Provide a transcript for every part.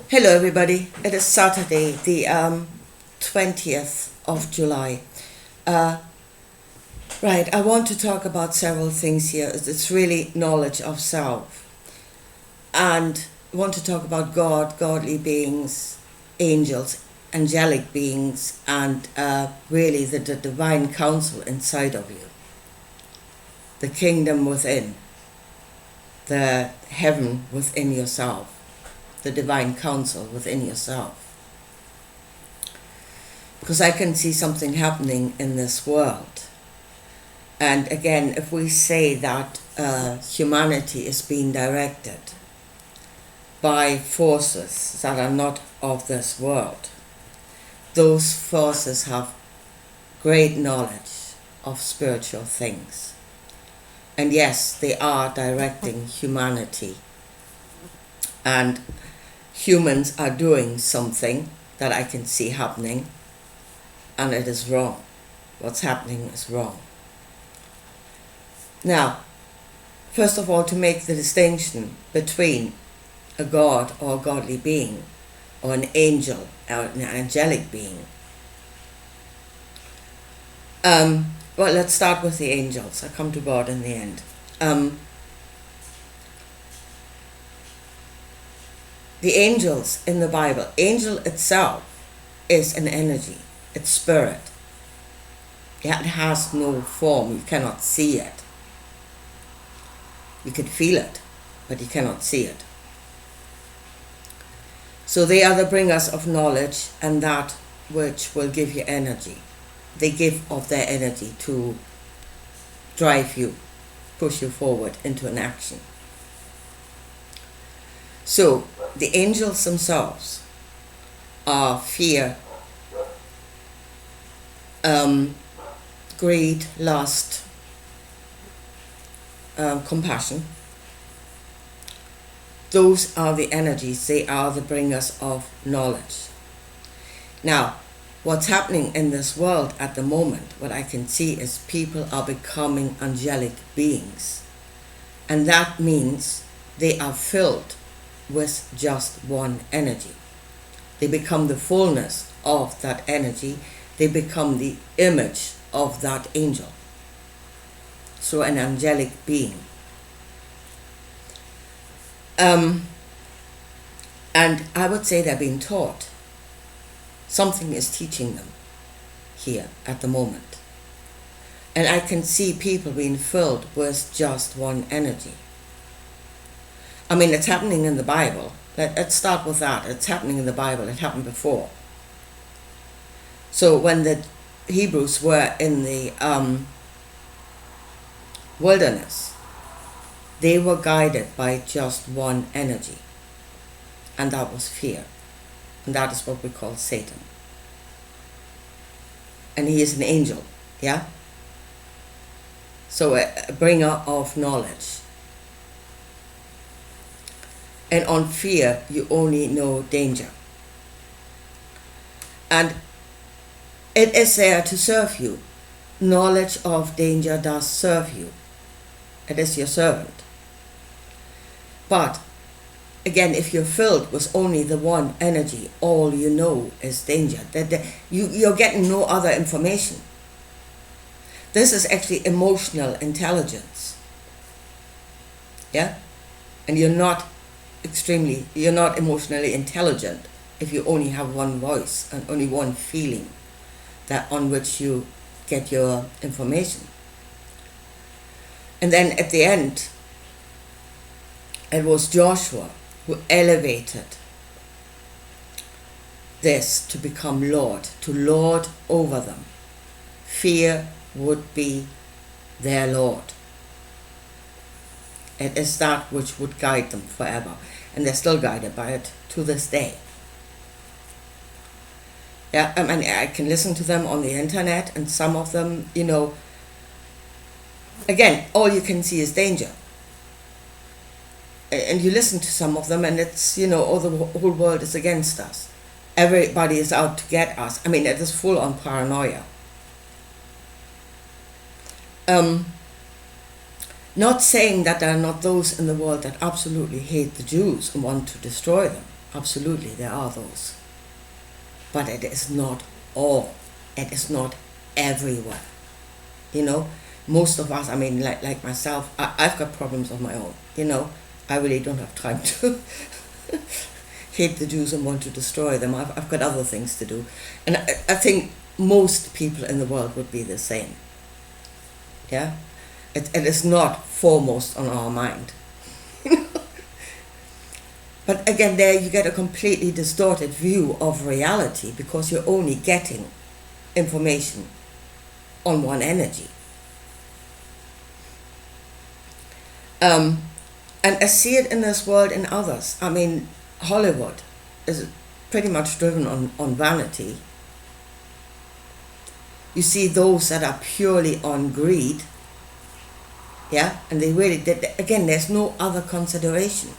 Hello, everybody. It is Saturday, the 20th of July. Right, I want to talk about several things here. It's really knowledge of self. And I want to talk about God, godly beings, angels, angelic beings, and really the divine counsel inside of you. The kingdom within, the heaven within yourself, the divine counsel within yourself. Because I can see something happening in this world. And again, if we say that humanity is being directed by forces that are not of this world, those forces have great knowledge of spiritual things. And yes, they are directing humanity. And humans are doing something that I can see happening, and it is wrong. What's happening is wrong. Now, first of all, to make the distinction between a god or a godly being, or an angel or an angelic being. Well, let's start with the angels. I'll come to God in the end. The angels in the Bible, angel itself is an energy, it's spirit. It has no form, you cannot see it. You can feel it, but you cannot see it. So they are the bringers of knowledge and that which will give you energy. They give of their energy to drive you, push you forward into an action. So the angels themselves are fear, greed, lust, compassion. Those are the energies. They are the bringers of knowledge. Now, what's happening in this world at the moment, what I can see is people are becoming angelic beings. And that means they are filled with just one energy. They become the fullness of that energy. They become the image of that angel. So an angelic being. And I would say they're being taught. Something is teaching them here at the moment. And I can see people being filled with just one energy. I mean, it's happening in the Bible. Let's start with that. It's happening in the Bible. It happened before. So when the Hebrews were in the wilderness, they were guided by just one energy. And that was fear. And that is what we call Satan. And he is an angel, yeah? So a bringer of knowledge. And on fear, you only know danger. And it is there to serve you. Knowledge of danger does serve you. It is your servant. But again, if you're filled with only the one energy, all you know is danger. You're getting no other information. This is actually emotional intelligence. Yeah? And you're not emotionally intelligent if you only have one voice and only one feeling that on which you get your information. And then at the end, it was Joshua who elevated this to become Lord, to lord over them. Fear would be their Lord. It is that which would guide them forever. And they're still guided by it to this day. Yeah, I mean, I can listen to them on the internet, and some of them, again, all you can see is danger. And you listen to some of them, and it's, the whole world is against us. Everybody is out to get us. I mean, it is full on paranoia. Not saying that there are not those in the world that absolutely hate the Jews and want to destroy them. Absolutely, there are those. But it is not all. It is not everywhere. You know, most of us, I mean, like myself, I've got problems of my own. You know, I really don't have time to hate the Jews and want to destroy them. I've got other things to do. And I think most people in the world would be the same. Yeah? It is not foremost on our mind. But again, there you get a completely distorted view of reality because you're only getting information on one energy. And I see it in this world in others. I mean, Hollywood is pretty much driven on vanity. You see those that are purely on greed, yeah, and they really did. Again, there's no other consideration.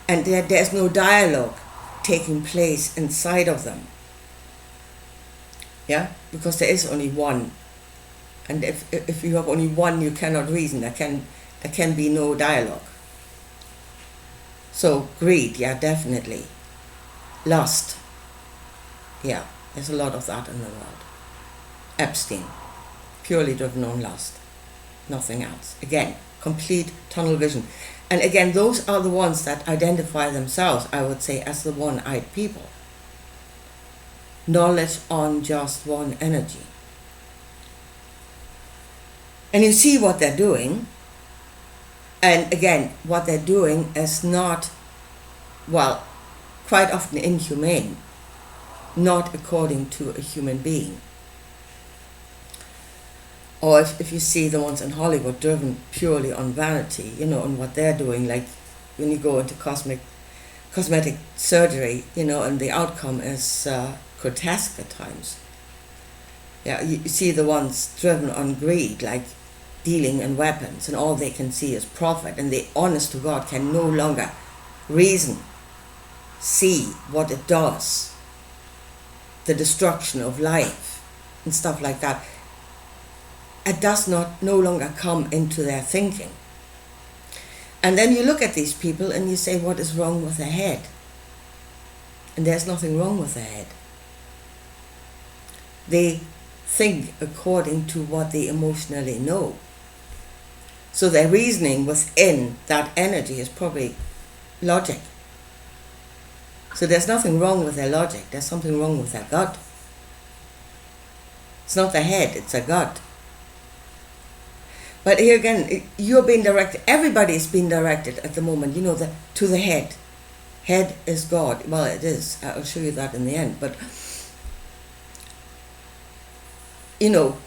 And there's no dialogue taking place inside of them. Yeah, because there is only one. And if you have only one, you cannot reason. There can be no dialogue. So greed, yeah, definitely. Lust, yeah, there's a lot of that in the world. Epstein, purely driven on lust, nothing else. Again, complete tunnel vision. And again, those are the ones that identify themselves, I would say, as the one-eyed people. Knowledge on just one energy. And you see what they're doing. And again, what they're doing is not, well, quite often inhumane, not according to a human being. Or if you see the ones in Hollywood driven purely on vanity, you know, on what they're doing, like when you go into cosmetic surgery, you know, and the outcome is grotesque at times. Yeah, you see the ones driven on greed, like dealing in weapons, and all they can see is profit, and they, honest to God, can no longer reason, see what it does, the destruction of life, and stuff like that. It does not no longer come into their thinking. And then you look at these people and you say, what is wrong with their head? And there's nothing wrong with their head. They think according to what they emotionally know. So their reasoning within that energy is probably logic. So there's nothing wrong with their logic. There's something wrong with their gut. It's not the head, it's a gut. But here again, you're being directed, everybody is being directed at the moment, you know, to the head. Head is God. Well, it is. I'll show you that in the end. But, you know,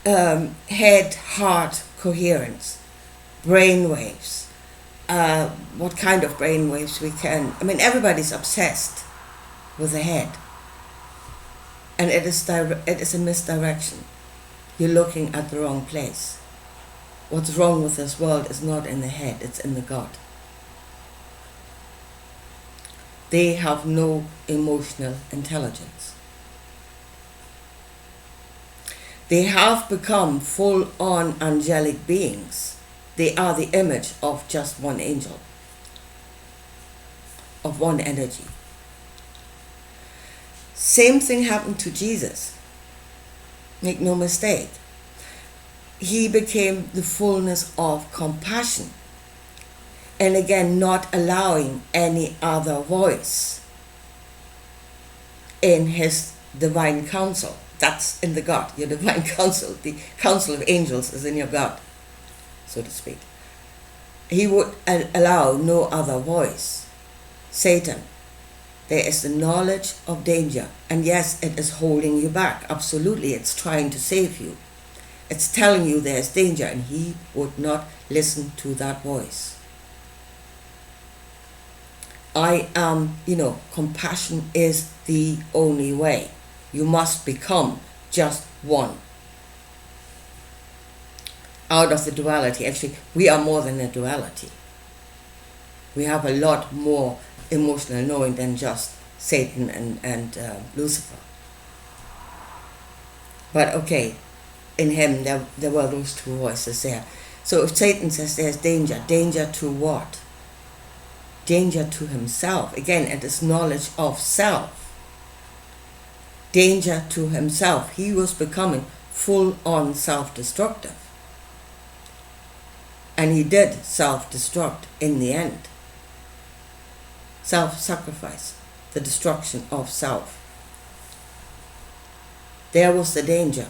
head, heart, coherence, brain waves. What kind of brain waves we can... I mean, everybody's obsessed with the head. And it is a misdirection. You're looking at the wrong place. What's wrong with this world is not in the head, it's in the gut. They have no emotional intelligence. They have become full-on angelic beings. They are the image of just one angel, of one energy. Same thing happened to Jesus. Make no mistake. He became the fullness of compassion. And again, not allowing any other voice in his divine counsel. That's in the gut, your divine counsel. The counsel of angels is in your gut, so to speak. He would allow no other voice. Satan, there is the knowledge of danger. And yes, it is holding you back. Absolutely, it's trying to save you. It's telling you there's danger, and he would not listen to that voice. Compassion is the only way. You must become just one. Out of the duality. Actually, we are more than a duality. We have a lot more emotional knowing than just Satan and Lucifer. But okay, in him there were those two voices there. So if Satan says there's danger, danger to what? danger to himself. Again, it is knowledge of self. Danger to himself. He was becoming full-on self-destructive. And he did self-destruct in the end. Self-sacrifice, the destruction of self. There was the danger.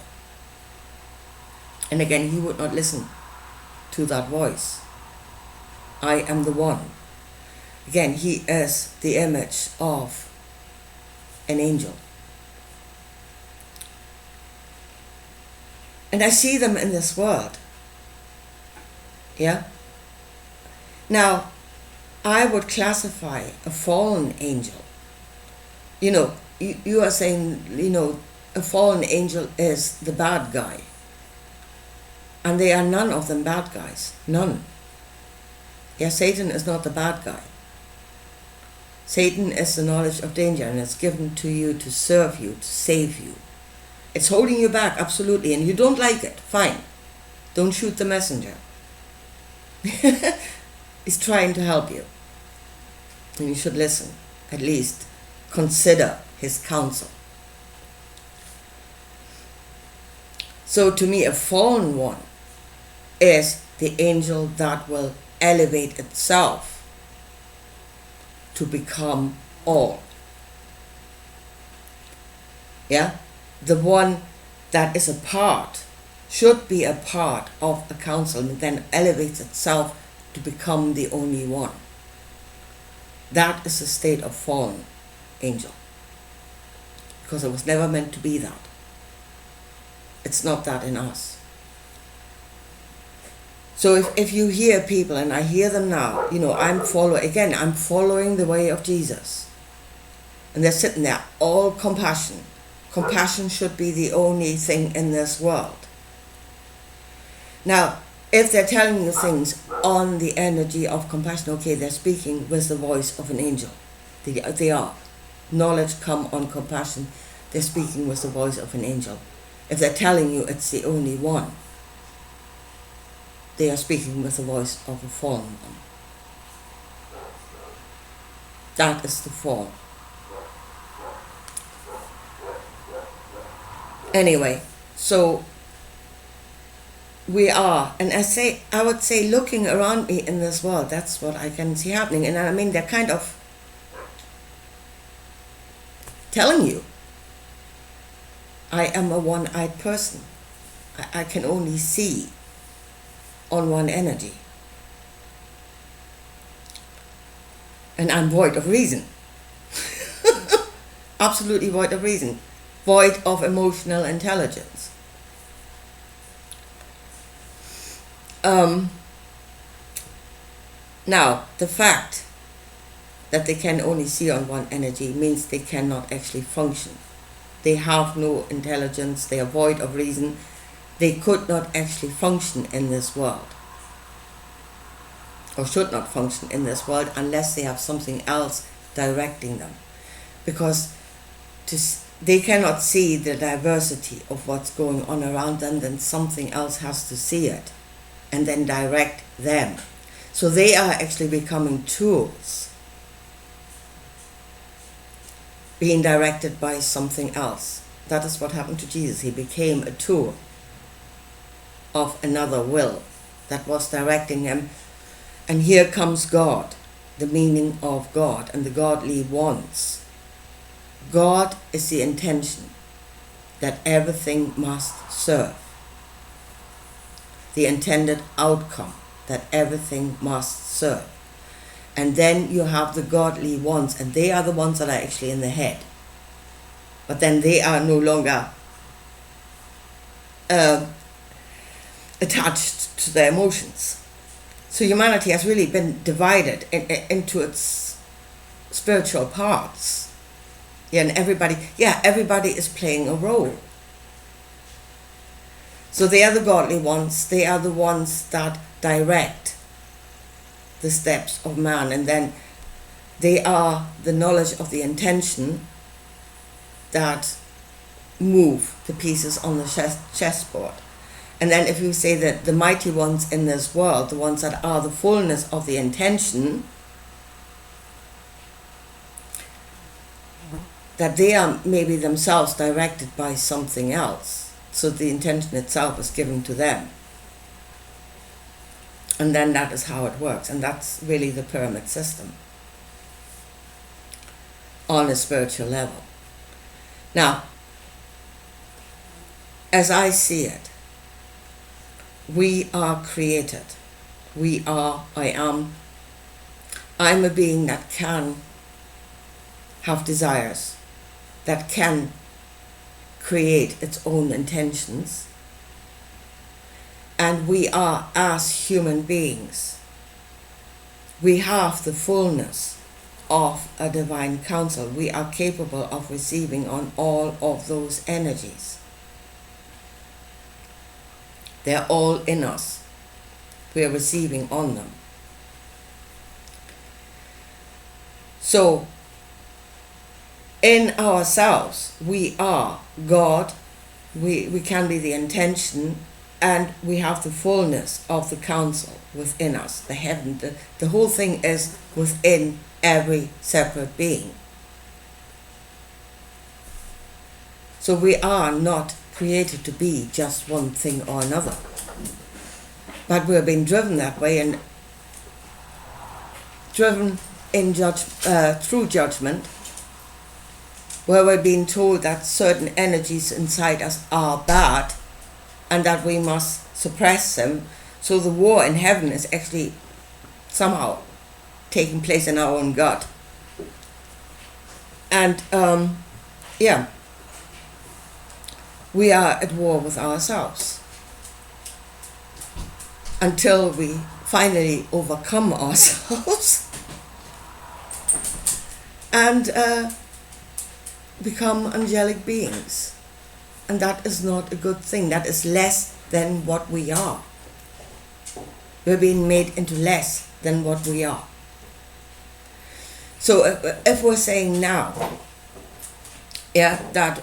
And again, he would not listen to that voice. I am the one. Again, he is the image of an angel. And I see them in this world. Yeah? Now, I would classify a fallen angel. You are saying, a fallen angel is the bad guy. And they are none of them bad guys. None. Yeah, Satan is not the bad guy. Satan is the knowledge of danger, and it's given to you to serve you, to save you. It's holding you back, absolutely, and you don't like it. Fine. Don't shoot the messenger. He's trying to help you. And you should listen. At least consider his counsel. So to me, a fallen one is the angel that will elevate itself to become all. Yeah? The one that is a part, should be a part of a council, and then elevates itself to become the only one. That is the state of fallen angel. Because it was never meant to be that. It's not that in us. So if you hear people, and I hear them now, I'm following the way of Jesus. And they're sitting there, all compassion. Compassion should be the only thing in this world. Now, if they're telling you things on the energy of compassion, okay, they're speaking with the voice of an angel. They are. Knowledge come on compassion. They're speaking with the voice of an angel. If they're telling you it's the only one, they are speaking with the voice of a fallen one. That is the fall. Anyway, so we are, and I would say looking around me in this world, that's what I can see happening. And I mean, they're kind of telling you, I am a one-eyed person. I can only see on one energy. And I'm void of reason. Absolutely void of reason. Void of emotional intelligence. Now, the fact that they can only see on one energy means they cannot actually function. They have no intelligence, they are void of reason. They could not actually function in this world. Or should not function in this world unless they have something else directing them. Because they cannot see the diversity of what's going on around them, then something else has to see it and then direct them. So they are actually becoming tools, being directed by something else. That is what happened to Jesus. He became a tool of another will that was directing him. And here comes God, the meaning of God and the godly wants. God is the intention that everything must serve. The intended outcome that everything must serve. And then you have the godly ones, and they are the ones that are actually in the head. But then they are no longer attached to their emotions. So humanity has really been divided into its spiritual parts. Yeah, and everybody is playing a role. So they are the godly ones. They are the ones that direct the steps of man, and then they are the knowledge of the intention that move the pieces on the chessboard. And then if you say that the mighty ones in this world, the ones that are the fullness of the intention, that they are maybe themselves directed by something else. So the intention itself is given to them. And then that is how it works. And that's really the pyramid system on a spiritual level. Now, as I see it, we are created. I'm a being that can have desires, that can create its own intentions. And we are, as human beings, we have the fullness of a divine counsel. We are capable of receiving on all of those energies. They're all in us. We are receiving on them. So, in ourselves, we are God. We can be the intention, and we have the fullness of the counsel within us, the heaven. The whole thing is within every separate being. So we are not created to be just one thing or another. But we're being driven that way, and driven in through judgment, where we're being told that certain energies inside us are bad and that we must suppress them. So the war in heaven is actually somehow taking place in our own gut. And we are at war with ourselves until we finally overcome ourselves and become angelic beings. And that is not a good thing. That is less than what we are. We're being made into less than what we are. So if we're saying now, that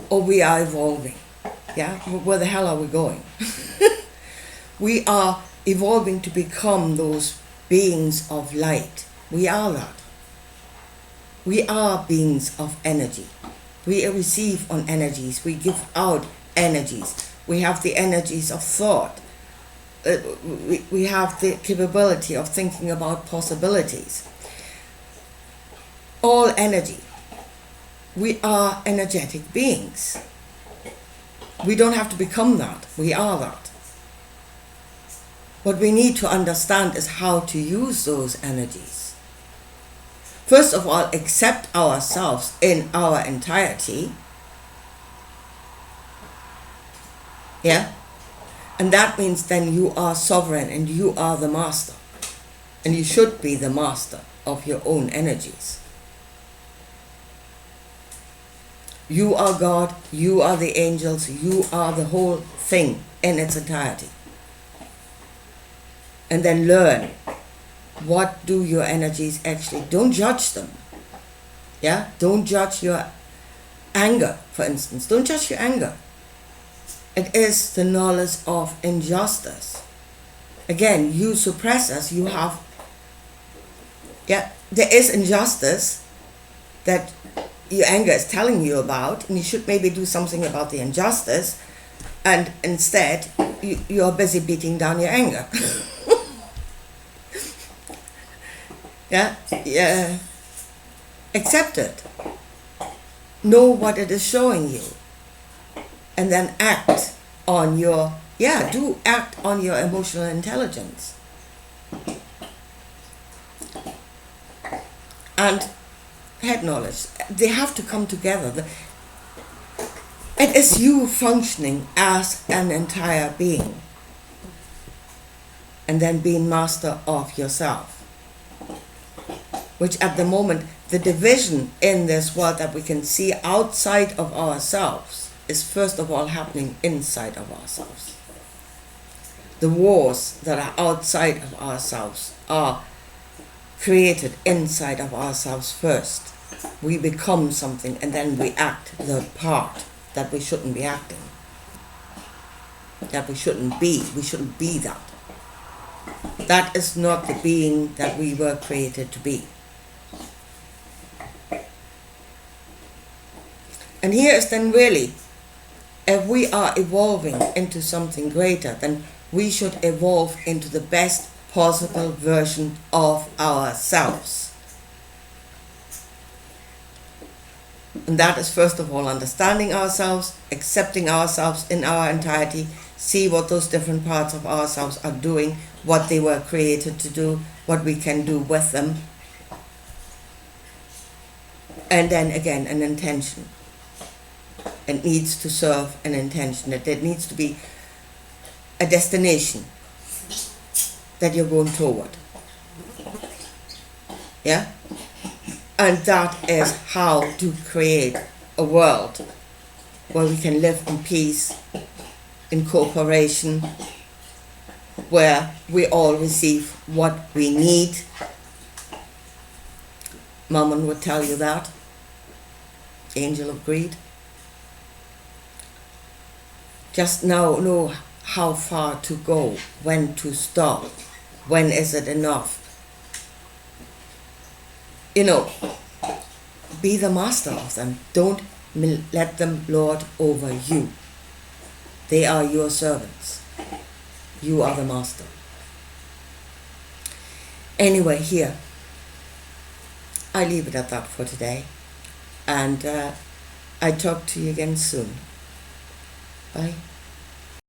we are evolving, where the hell are we going? We are evolving to become those beings of light. We are that. We are beings of energy. We receive on energies. We give out energies. We have the energies of thought. We have the capability of thinking about possibilities. All energy. We are energetic beings. We don't have to become that. We are that. What we need to understand is how to use those energies. First of all, accept ourselves in our entirety. And that means then you are sovereign and you are the master. And you should be the master of your own energies. You are God, you are the angels, you are the whole thing in its entirety. And then learn, what do your energies actually, don't judge them. Don't judge your anger, for instance. Don't judge your anger. It is the knowledge of injustice. Again, you suppress us, you have, there is injustice that your anger is telling you about, and you should maybe do something about the injustice, and instead you're busy beating down your anger. Accept it. Know what it is showing you, and then act on your act on your emotional intelligence. And head knowledge, they have to come together. It is you functioning as an entire being, and then being master of yourself. Which at the moment, the division in this world that we can see outside of ourselves is first of all happening inside of ourselves. The wars that are outside of ourselves are created inside of ourselves first. We become something and then we act the part that we shouldn't be acting. That we shouldn't be. We shouldn't be that. That is not the being that we were created to be. And here is then really, if we are evolving into something greater, then we should evolve into the best possible version of ourselves. And that is first of all understanding ourselves, accepting ourselves in our entirety, see what those different parts of ourselves are doing, what they were created to do, what we can do with them. And then again, an intention. It needs to serve an intention. It needs to be a destination that you're going toward. Yeah? And that is how to create a world where we can live in peace, in cooperation, where we all receive what we need. Mammon would tell you that. Angel of greed. Just now know how far to go, when to stop, when is it enough. Be the master of them. Don't let them lord over you. They are your servants. You are the master. Anyway, here, I leave it at that for today. And I talk to you again soon. Bye.